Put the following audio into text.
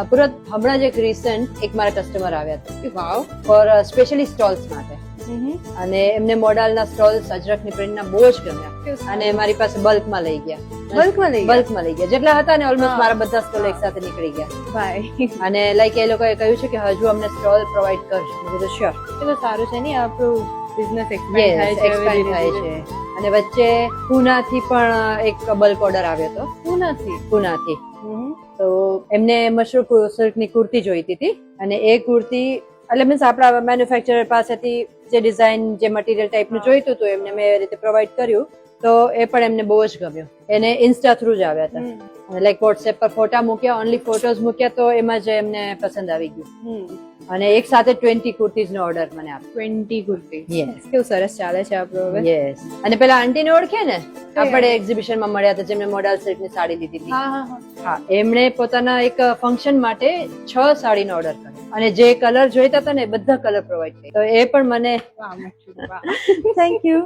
પૂરત હમણાં જ એક રિસન્ટ એક મારા કસ્ટમર આવ્યા હતા વાવ. ફોર સ્પેશિયલી સ્ટોલ્સ માટે, અને એમને મોડાલના સ્ટોલ્સ અજરકની પ્રિન્ટના બહુ જ ગમ્યા અને મારી પાસે બલ્કમાં લઈ ગયા. બલ્કમાં લઈ બલ્કમાં લઈ ગયા, જેટલા હતા ને ઓલમોસ્ટ મારા બધા સ્ટોલ એક સાથે નીકળી ગયા. ભાઈ અને લાઈક એ લોકોએ કહ્યું છે કે હજુ અમને સ્ટોલ પ્રોવાઈડ કરશે. મેં કીધું શ્યોર. ચલો સારું છે ને આપણું બિઝનેસ યસ, એક્સપેન્ડ એક્સપાન્ડ થાય છે. અને વચ્ચે પૂનાથી પણ એક બલ્ક ઓર્ડર આવ્યો હતો. પૂનાથી તો એમને મશરૂમ સિલ્કની કુર્તી જોઈતી હતી, અને એ કુર્તી એટલે મીન્સ આપણા મેન્યુફેક્ચરર પાસેથી જે ડિઝાઇન જે મટીરિયલ ટાઈપનું જોઈતું હતું એમને મેં એ રીતે પ્રોવાઈડ કર્યું. તો એ પણ એમને બહુ જ ગમ્યું. એને ઇન્સ્ટા થ્રુ જ આવ્યા હતા, અને લાઈક વોટ્સએપ પર ફોટા મૂક્યા, ઓનલી ફોટોઝ મૂક્યા, તો એમાં જ એમને પસંદ આવી ગયું. અને એક સાથે 20 કુર્તીઝ નો ઓર્ડર મને આપ્યો. 20 કુર્તી. યસ કેવું સરસ ચાલે છે આપણું હવે. યસ. અને પેલા આંટીને ઓળખે ને, આપણે એક્ઝિબિશનમાં મળ્યા હતા, જેમને મોડલ સિલ્કની સાડી લીધી હતી. હા, એમણે પોતાના એક ફંક્શન માટે 6 સાડીનો ઓર્ડર કર્યો, અને જે કલર જોઈતા હતા ને એ બધા કલર પ્રોવાઈડ કર્યા. તો એ પણ મને થેન્ક યુ.